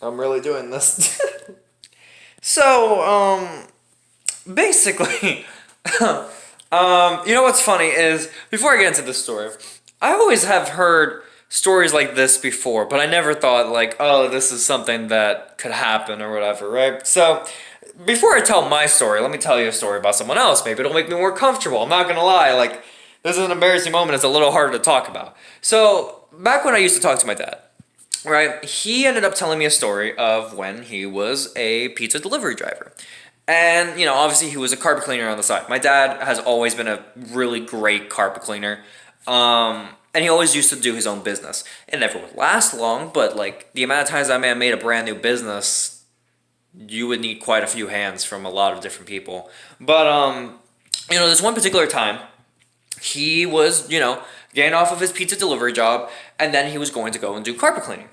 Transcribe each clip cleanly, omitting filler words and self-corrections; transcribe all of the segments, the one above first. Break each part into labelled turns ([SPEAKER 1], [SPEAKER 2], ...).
[SPEAKER 1] I'm really doing this. So, basically, you know what's funny is, before I get into this story, I always have heard stories like this before, but I never thought, like, oh, this is something that could happen or whatever, right? So, before I tell my story, let me tell you a story about someone else. Maybe it'll make me more comfortable. I'm not gonna lie, like, this is an embarrassing moment. It's a little harder to talk about. So, back when I used to talk to my dad, right, he ended up telling me a story of when he was a pizza delivery driver. And, you know, obviously he was a carpet cleaner on the side. My dad has always been a really great carpet cleaner. And he always used to do his own business. It never would last long, but, like, the amount of times that man made a brand new business, you would need quite a few hands from a lot of different people. But, you know, this one particular time, he was, you know, getting off of his pizza delivery job, and then he was going to go and do carpet cleaning.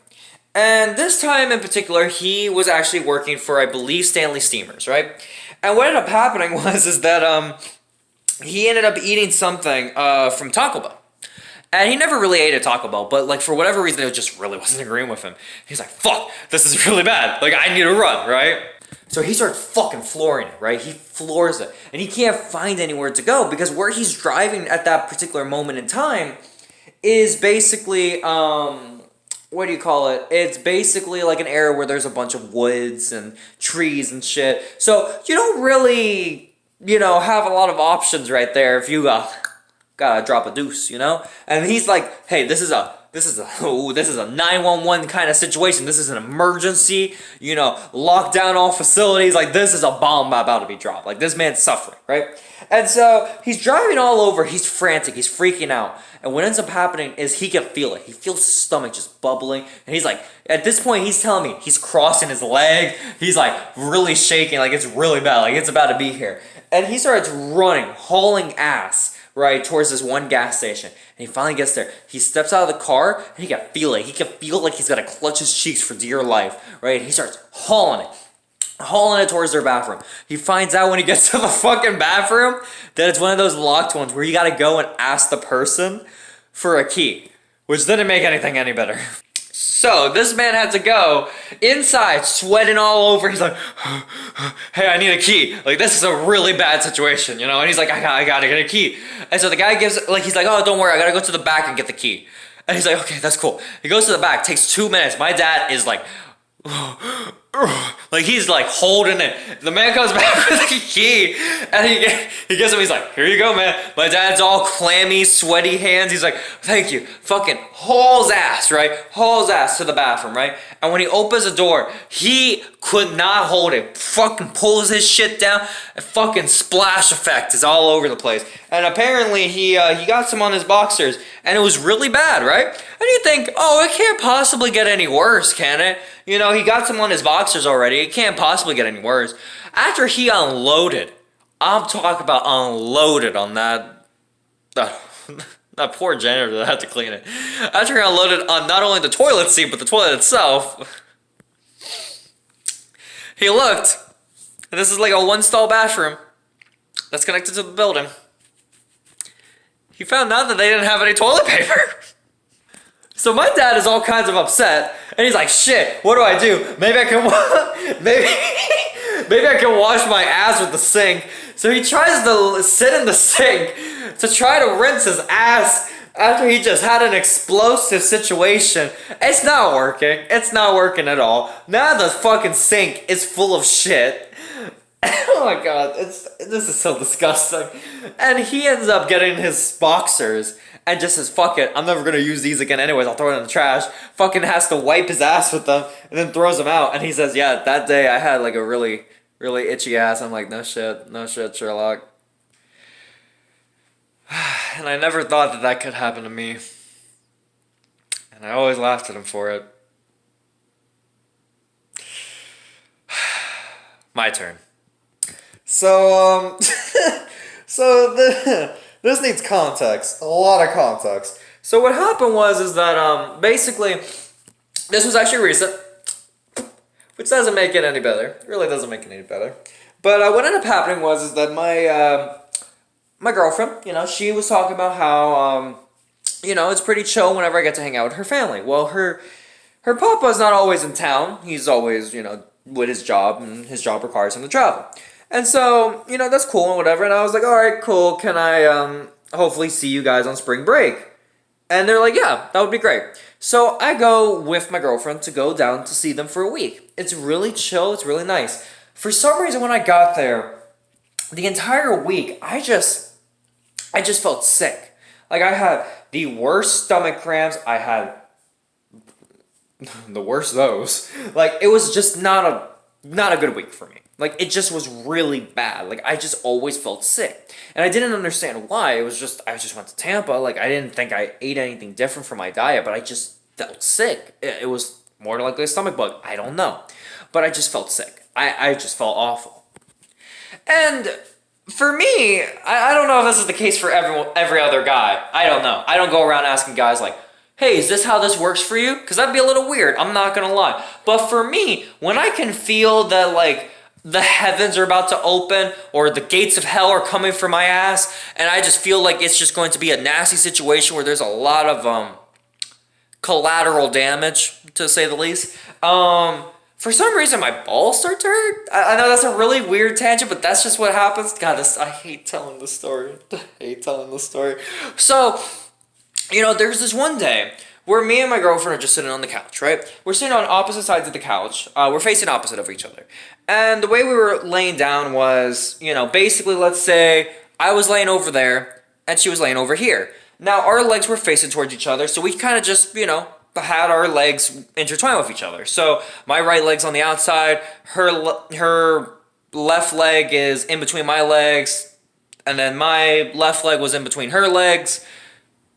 [SPEAKER 1] And this time in particular, he was actually working for, I believe, Stanley Steamers, right? And what ended up happening is that he ended up eating something from Taco Bell. And he never really ate at Taco Bell, but, like, for whatever reason, it just really wasn't agreeing with him. He's like, fuck, this is really bad. Like, I need to run, right? So he starts fucking flooring it, right? He floors it. And he can't find anywhere to go because where he's driving at that particular moment in time is basically, what do you call it? It's basically like an area where there's a bunch of woods and trees and shit. So you don't really, you know, have a lot of options right there if you gotta drop a deuce, you know? And he's like, hey, this is a 911 kind of situation. This is an emergency, you know, lock down all facilities. Like, this is a bomb about to be dropped. Like, this man's suffering, right? And so he's driving all over. He's frantic. He's freaking out. And what ends up happening is he can feel it. He feels his stomach just bubbling. And he's like, at this point, he's telling me he's crossing his leg. He's like really shaking. Like, it's really bad. Like, it's about to be here. And he starts running, hauling ass, right, towards this one gas station. And he finally gets there. He steps out of the car, and he can feel it. He can feel like he's got to clutch his cheeks for dear life, right? And he starts hauling it towards their bathroom. He finds out when he gets to the fucking bathroom that it's one of those locked ones where you got to go and ask the person for a key, which didn't make anything any better. So this man had to go inside, sweating all over. He's like, hey, I need a key. Like, this is a really bad situation, you know? And he's like, I gotta get a key. And so the guy gives, like, he's like, oh, don't worry, I gotta go to the back and get the key. And he's like, okay, that's cool. He goes to the back, takes 2 minutes. My dad is like, like, he's like holding it. The man comes back with the key, and he gives him. He's like, "Here you go, man." My dad's all clammy, sweaty hands. He's like, "Thank you." Fucking hauls ass, right? Hauls ass to the bathroom, right? And when he opens the door, he could not hold it. Fucking pulls his shit down. And fucking splash effect is all over the place. And apparently he got some on his boxers, and it was really bad, right? And you think, oh, it can't possibly get any worse, can it? You know, he got some on his boxers already. It can't possibly get any worse. After he unloaded, I'm talking about unloaded on that poor janitor that had to clean it. After he unloaded on not only the toilet seat, but the toilet itself, he looked, and this is like a one-stall bathroom that's connected to the building. He found out that they didn't have any toilet paper. So my dad is all kinds of upset, and he's like, "Shit, what do I do? Maybe I can, maybe I can wash my ass with the sink." So he tries to sit in the sink to try to rinse his ass after he just had an explosive situation. It's not working. It's not working at all. Now the fucking sink is full of shit. Oh my god, this is so disgusting. And he ends up getting his boxers and just says, fuck it, I'm never gonna use these again anyways, I'll throw it in the trash. Fucking has to wipe his ass with them and then throws them out. And he says, yeah, that day I had like a really, really itchy ass. I'm like, no shit, Sherlock. And I never thought that could happen to me. And I always laughed at him for it. My turn. So, this needs context, a lot of context. So what happened is that, basically, this was actually recent, which doesn't make it any better. It really doesn't make it any better. But what ended up happening is that my girlfriend, you know, she was talking about how, it's pretty chill whenever I get to hang out with her family. Well, her papa's not always in town. He's always, with his job, and his job requires him to travel. And so, that's cool and whatever. And I was like, all right, cool. Can I hopefully see you guys on spring break? And they're like, yeah, that would be great. So I go with my girlfriend to go down to see them for a week. It's really chill. It's really nice. For some reason, when I got there, the entire week, I just felt sick. Like, I had the worst stomach cramps. I had the worst of those. Like, it was just not a good week for me. Like, it just was really bad. Like, I just always felt sick. And I didn't understand why. It was just, I just went to Tampa. Like, I didn't think I ate anything different from my diet, but I just felt sick. It was more likely a stomach bug. I don't know. But I just felt sick. I just felt awful. And for me, I don't know if this is the case for every other guy. I don't know. I don't go around asking guys like, hey, is this how this works for you? Because that'd be a little weird. I'm not going to lie. But for me, when I can feel that, like, the heavens are about to open or the gates of hell are coming for my ass, and I just feel like it's just going to be a nasty situation where there's a lot of collateral damage, to say the least, for some reason my balls start to hurt. I know that's a really weird tangent, but that's just what happens. God, I hate telling the story. So, there's this one day where me and my girlfriend are just sitting on the couch, right? We're sitting on opposite sides of the couch. We're facing opposite of each other. And the way we were laying down was, basically, let's say I was laying over there and she was laying over here. Now, our legs were facing towards each other, so we kind of just, had our legs intertwined with each other. So my right leg's on the outside, her left leg is in between my legs, and then my left leg was in between her legs.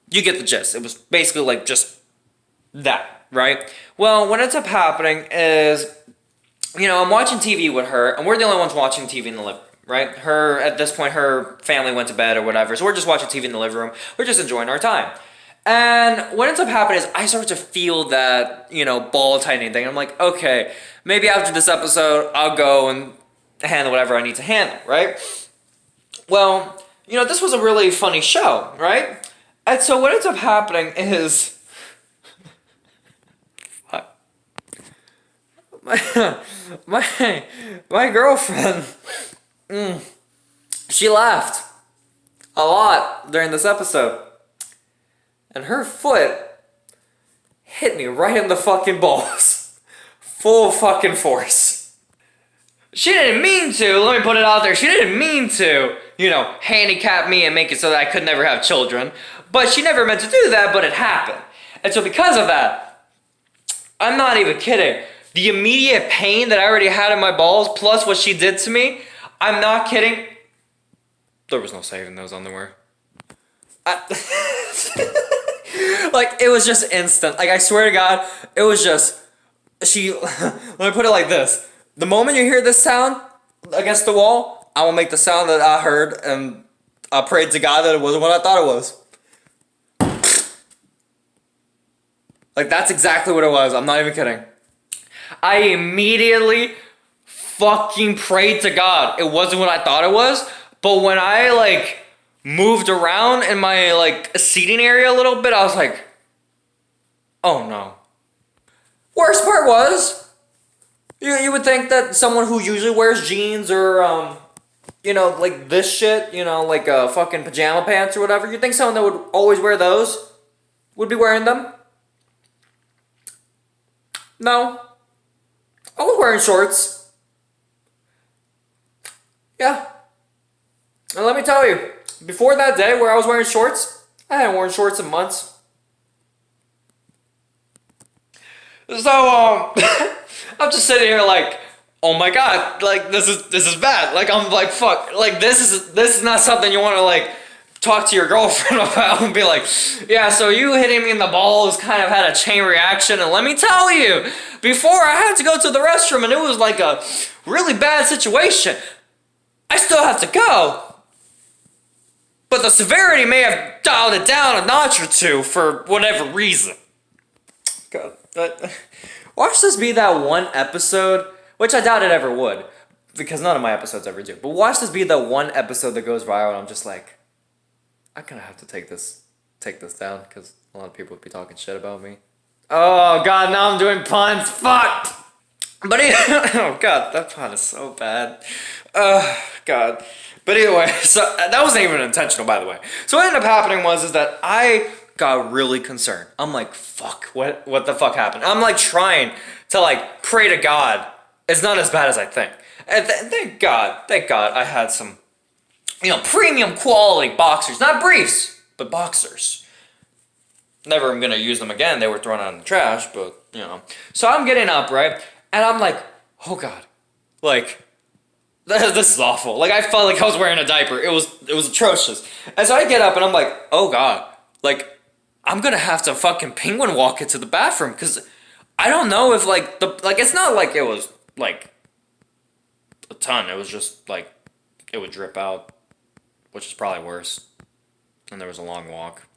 [SPEAKER 1] You get the gist. It was basically like just that, right? Well, what ends up happening is, I'm watching TV with her, and we're the only ones watching TV in the living room, right? At this point, her family went to bed or whatever, so we're just watching TV in the living room. We're just enjoying our time. And what ends up happening is I start to feel that, ball tightening thing. I'm like, okay, maybe after this episode, I'll go and handle whatever I need to handle, right? Well, this was a really funny show, right? And so what ends up happening is my girlfriend, she laughed a lot during this episode. And her foot hit me right in the fucking balls. Full fucking force. She didn't mean to, let me put it out there. She didn't mean to, handicap me and make it so that I could never have children. But she never meant to do that, but it happened. And so because of that, I'm not even kidding. The immediate pain that I already had in my balls, plus what she did to me, I'm not kidding. There was no saving those underwear. Like, it was just instant. Like, I swear to God, it was just, let me put it like this. The moment you hear this sound against the wall, I will make the sound that I heard, and I prayed to God that it wasn't what I thought it was. Like, that's exactly what it was. I'm not even kidding. I immediately fucking prayed to God. It wasn't what I thought it was, but when I, moved around in my, seating area a little bit, I was like, oh no. Worst part was, you would think that someone who usually wears jeans or, this shit, fucking pajama pants or whatever, you'd think someone that would always wear those would be wearing them. No. I was wearing shorts. Yeah. And let me tell you, before that day where I was wearing shorts, I hadn't worn shorts in months. So, I'm just sitting here like, oh my God, this is bad. I'm like, fuck, this is not something you want to talk to your girlfriend about and be like, yeah, so you hitting me in the balls kind of had a chain reaction, and let me tell you, before I had to go to the restroom and it was like a really bad situation. I still have to go. But the severity may have dialed it down a notch or two for whatever reason. God, watch this be that one episode, which I doubt it ever would, because none of my episodes ever do. But watch this be the one episode that goes viral and I'm just like, I'm gonna have to take this take this down because a lot of people would be talking shit about me. Oh god, now I'm doing puns. Fuck. But oh god, that pun is so bad. God. But anyway, so that wasn't even intentional, by the way. So what ended up happening is that I got really concerned. I'm like, fuck, what the fuck happened? I'm like trying to like pray to God. It's not as bad as I think. And thank God, I had some, premium quality boxers. Not briefs, but boxers. Never am gonna use them again. They were thrown out in the trash, but, So I'm getting up, right? And I'm like, oh God, like, this is awful. Like, I felt like I was wearing a diaper. It was atrocious. And so I get up and I'm like, oh God, like, I'm gonna have to fucking penguin walk into the bathroom because I don't know if it's not like it was like a ton. It was just like it would drip out, which is probably worse. And there was a long walk.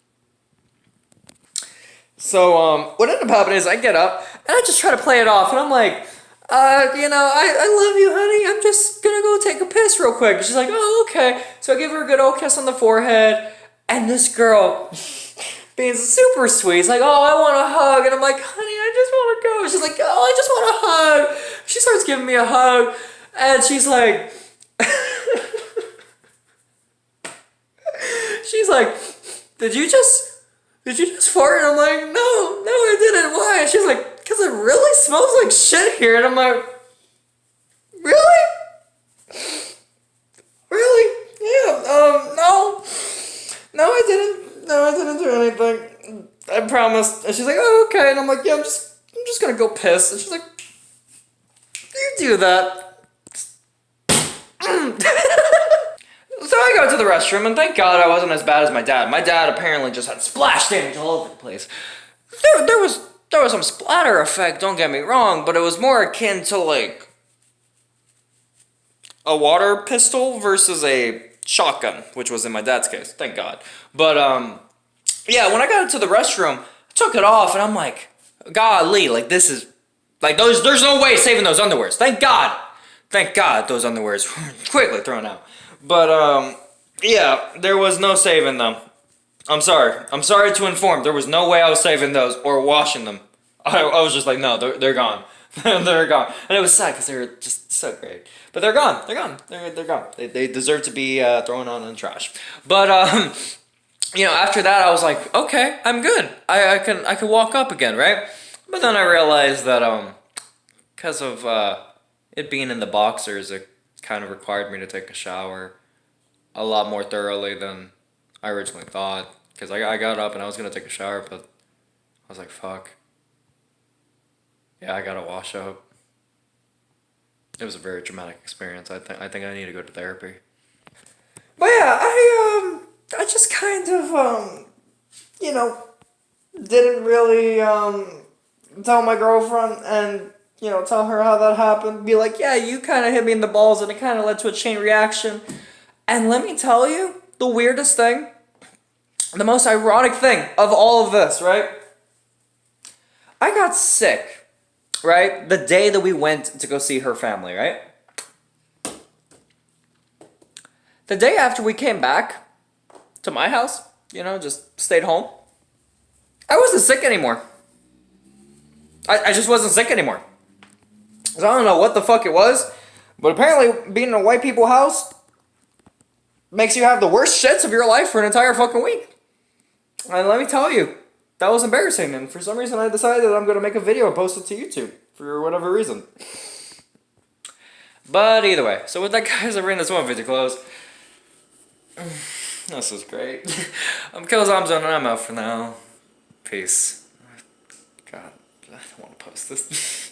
[SPEAKER 1] So what ended up happening is I get up and I just try to play it off, and I'm like, I love you, honey. I'm just gonna go take a piss real quick. And she's like, oh, okay. So I give her a good old kiss on the forehead, and this girl, being super sweet, is like, oh, I want a hug, and I'm like, honey, I just want to go. She's like, oh, I just want a hug. She starts giving me a hug, and she's like, did you just fart? And I'm like, no, I didn't. Why? And she's like, because it really smells like shit here. And I'm like, really? Really? Yeah, no, I didn't. No, I didn't do anything. I promised. And she's like, oh, okay. And I'm like, yeah, I'm just gonna go piss. And she's like, you do that. So I go to the restroom, and thank God I wasn't as bad as my dad. My dad apparently just had splash damage all over the place. There was some splatter effect, don't get me wrong, but it was more akin to like a water pistol versus a shotgun, which was in my dad's case, thank God. But yeah, when I got into the restroom, I took it off, and I'm like, golly, like this is like there's no way saving those underwears. Thank God those underwears were quickly thrown out. But, yeah, there was no saving them. I'm sorry to inform, there was no way I was saving those or washing them. I was just like, no, they're gone. They're gone. And it was sad because they were just so great. But they're gone. They're gone. They're gone. They deserve to be thrown on in the trash. But, after that, I was like, okay, I'm good. I can walk up again, right? But then I realized that, because of it being in the boxers, it kind of required me to take a shower a lot more thoroughly than I originally thought. Because I got up and I was going to take a shower, but I was like, fuck. Yeah, I got to wash up. It was a very traumatic experience. I think I need to go to therapy. But yeah, I just kind of, didn't really tell my girlfriend and tell her how that happened. Be like, yeah, you kind of hit me in the balls, and it kind of led to a chain reaction. And let me tell you, the weirdest thing, the most ironic thing of all of this, right? I got sick, right? The day that we went to go see her family, right? The day after we came back to my house, just stayed home, I wasn't sick anymore. I just wasn't sick anymore. So I don't know what the fuck it was, but apparently being in a white people house makes you have the worst shits of your life for an entire fucking week. And let me tell you, that was embarrassing, and for some reason I decided that I'm going to make a video and post it to YouTube, for whatever reason. But either way, so with that, guys, I bring this one video close. This was great. I'm Killzomzone, and I'm out for now. Peace. God, I don't want to post this.